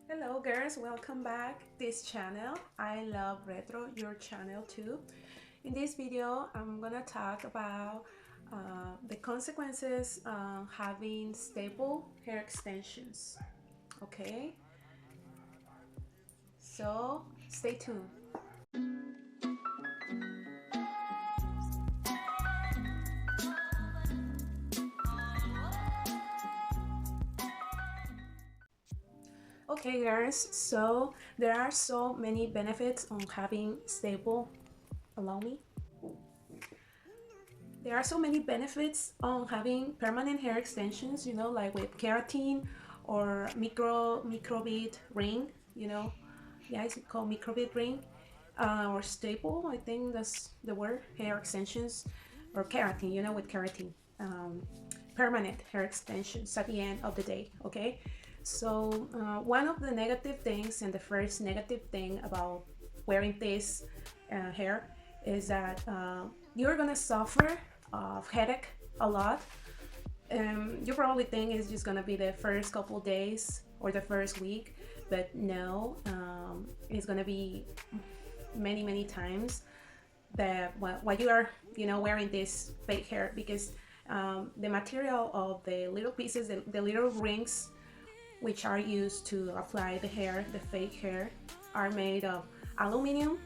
Hello girls, welcome back this channel. I love retro, your channel too. In this video I'm gonna talk about the consequences having stable hair extensions. Okay, so stay tuned. Okay girls, so there are so many benefits on having stable, allow me, there are so many benefits on having permanent hair extensions, like with keratin or microbead ring, yeah, it's called microbead ring, or staple, I think that's the word, hair extensions, or keratin, with keratin, um, permanent hair extensions at the end of the day. Okay, so one of the negative things, and the first negative thing about wearing this hair, is that you're gonna suffer of headache a lot. You probably think it's just gonna be the first couple days or the first week, but no, it's gonna be many times that while you are wearing this fake hair, because the material of the little pieces, the little rings which are used to apply the hair, the fake hair, are made of aluminum.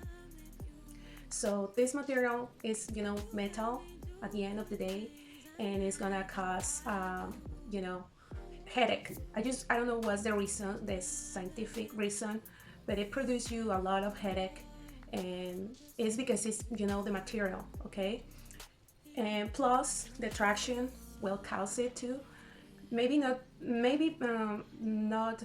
So this material is, metal at the end of the day, and it's gonna cause, you know, headache. I don't know what's the reason, the scientific reason, but it produces you a lot of headache, and it's because it's, the material, okay? And plus the traction will cause it too. Maybe not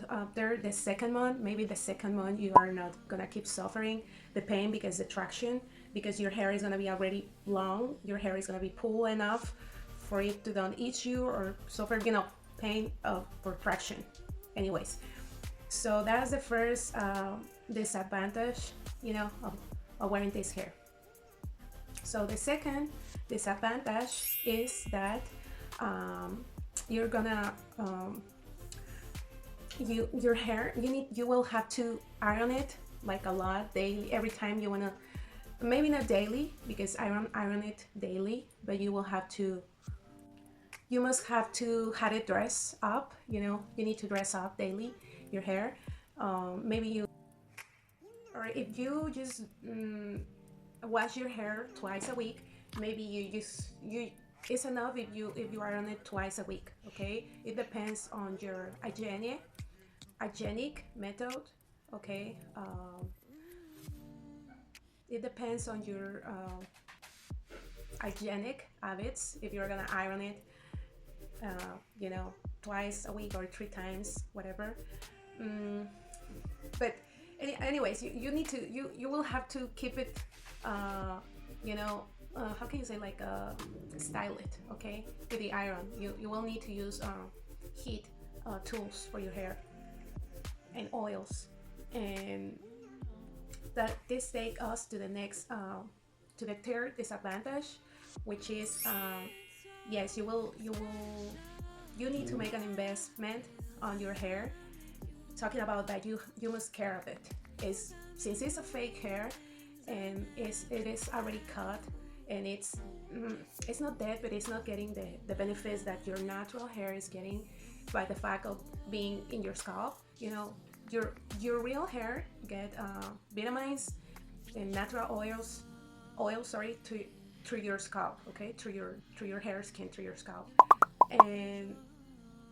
after the second month. Maybe the second month you are not gonna keep suffering the pain, because the traction, because your hair is gonna be already long, your hair is gonna be pulled enough for it to don't itch you or suffer, pain for traction. Anyways, so that's the first disadvantage, of wearing this hair. So the second disadvantage is that um, you're gonna your hair, you will have to iron it like a lot daily, every time you wanna, maybe not daily, because I don't iron it daily, but you must have to have it dress up, you need to dress up daily your hair. Maybe you, or if you just wash your hair twice a week, maybe you it's enough if you iron it twice a week. Okay, it depends on your hygienic method. Okay, it depends on your hygienic habits, if you're gonna iron it twice a week or three times, whatever. mm, but anyways, you need to, you will have to keep it, how can you say, like, style it, okay, with the iron. You will need to use heat tools for your hair, and oils. And that this take us to the next, to the third disadvantage, which is, yes, you need to make an investment on your hair. Talking about that, you must care of it. Is Since it's a fake hair, and it is already cut, and it's not dead, but it's not getting the benefits that your natural hair is getting by the fact of being in your scalp. Your real hair get vitamins and natural oils, sorry, to through your scalp, okay, through your hair skin, through your scalp, and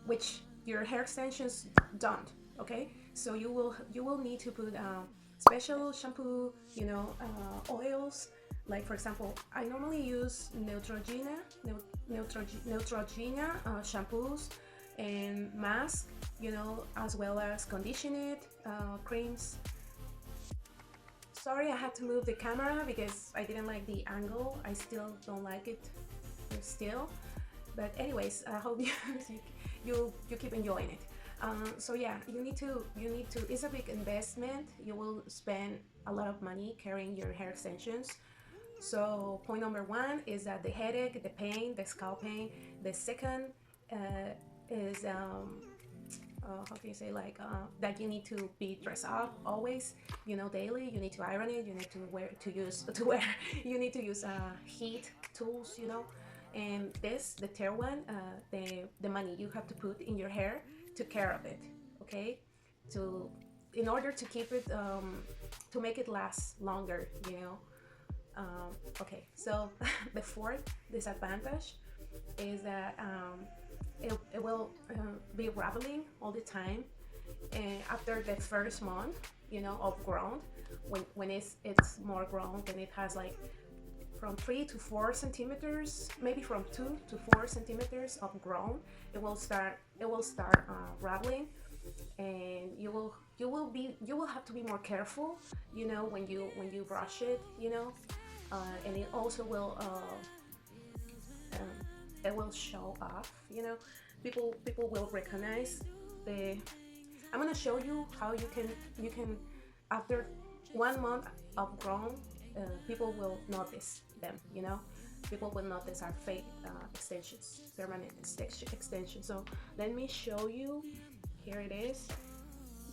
which your hair extensions don't. Okay, so you will need to put special shampoo, oils. Like, for example, I normally use Neutrogena shampoos and masks, as well as conditioner creams. Sorry, I had to move the camera because I didn't like the angle. I still don't like it still. But anyways, I hope you keep enjoying it. So yeah, you need to. It's a big investment. You will spend a lot of money carrying your hair extensions. So point number one is that the headache, the pain, the scalp pain. The second is how can you say, like that you need to be dressed up always, daily. You need to iron it, you need to wear to use to wear you need to use heat tools, and the third one, the money you have to put in your hair to care of it, okay, to in order to keep it, to make it last longer, okay. So the fourth disadvantage is that it will be raveling all the time, and after the first month, of grown, when it's more grown, then it has like from 3 to 4 centimeters, maybe from 2 to 4 centimeters of grown. It will start raveling, and you will have to be more careful, when you brush it, and it will show off, people will recognize the I'm gonna show you how you can after 1 month of grown, people will notice them, people will notice our fake extensions, permanent extensions. So let me show you. Here it is,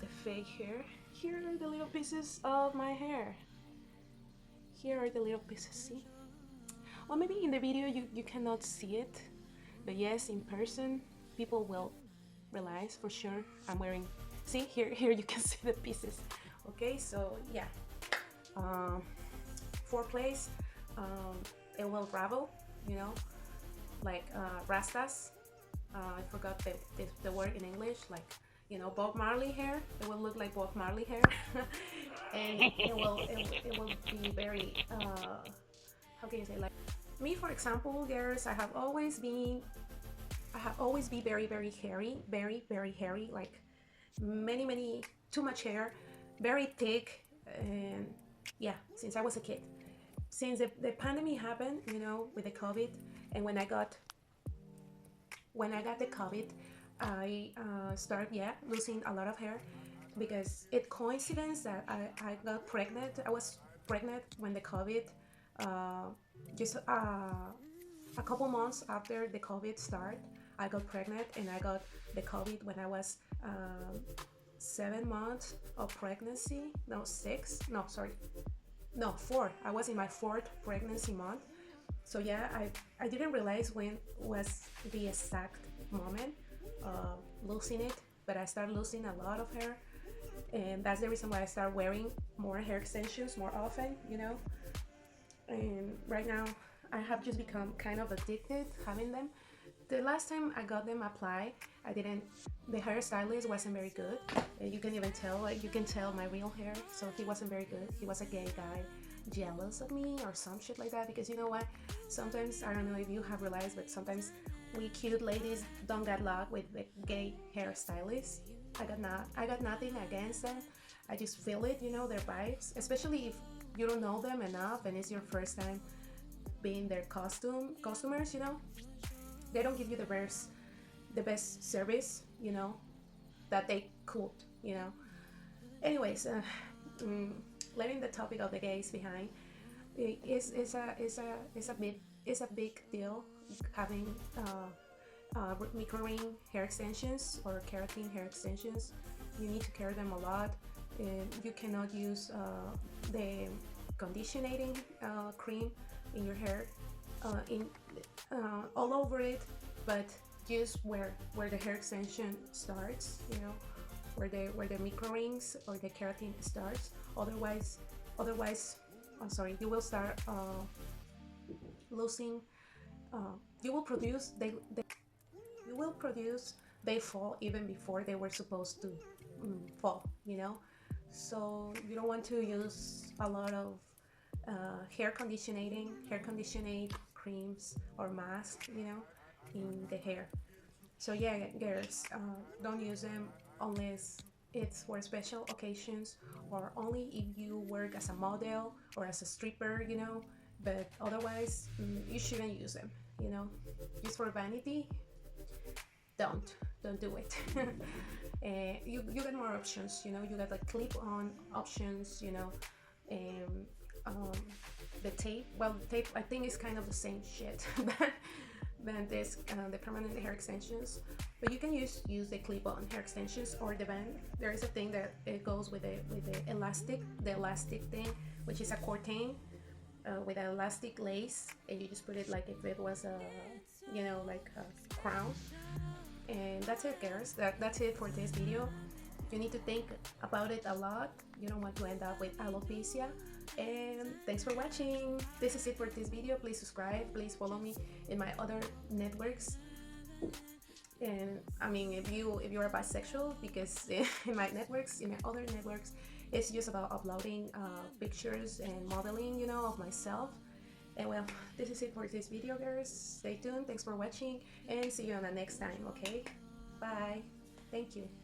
the fake hair. Here are the little pieces of my hair. Here are the little pieces, see? Well, maybe in the video you cannot see it, but yes, in person, people will realize for sure I'm wearing. See, here you can see the pieces. Okay, so yeah, for place, it will ravel, like rastas. I forgot the word in English, like Bob Marley hair. It will look like Bob Marley hair, and it will be very how can you say, like me, for example, girls. I have always been very very hairy, very very hairy, like many too much hair, very thick, and yeah, since I was a kid. Since the pandemic happened, with the COVID, and when I got the COVID, I started, yeah, losing a lot of hair, because it coincidence that I got pregnant. I was pregnant when the COVID, uh, just a couple months after the COVID started. I got pregnant, and I got the COVID when I was 7 months of pregnancy. No, six. No, sorry. No, four. I was in my fourth pregnancy month. So yeah, I didn't realize when was the exact moment losing it, but I started losing a lot of hair, and that's the reason why I started wearing more hair extensions more often. And right now I have just become kind of addicted having them. The last time I got them applied, I didn't. The hairstylist wasn't very good. You can even tell, like you can tell my real hair. So he wasn't very good. He was a gay guy, jealous of me or some shit like that. Because you know what? Sometimes, I don't know if you have realized, but sometimes we cute ladies don't get luck with the gay hairstylists. I got nothing against them. I just feel it, their vibes. Especially if you don't know them enough and it's your first time being their customers. They don't give you the best service, that they could, Anyways, leaving the topic of the gays behind, is a big deal having microring hair extensions or keratin hair extensions. You need to care them a lot. You cannot use the conditioning cream in your hair, in all over it, but just where the hair extension starts, where the micro rings or the keratin starts. Otherwise, I'm sorry, you will start losing. You will produce they fall even before they were supposed to fall. So you don't want to use a lot of hair conditioning creams or masks, in the hair. So yeah, girls, don't use them unless it's for special occasions, or only if you work as a model or as a stripper, But otherwise, you shouldn't use them, Just for vanity, don't do it. You get more options, You got like clip-on options, and the tape. Well, the tape I think is kind of the same shit, than this the permanent hair extensions. But you can use the clip-on hair extensions or the band. There is a thing that it goes with the elastic thing, which is a curtain with an elastic lace, and you just put it like if it was a, you know, like a crown. And that's it, guys. That's it for this video. You need to think about it a lot. You don't want to end up with alopecia. And thanks for watching. This is it for this video. Please subscribe. Please follow me in my other networks. And I mean, if you are bisexual, because in my networks, in my other networks, it's just about uploading pictures and modeling, you know, of myself. And well, this is it for this video, guys. Stay tuned. Thanks for watching, and see you on the next time. Okay, bye. Thank you.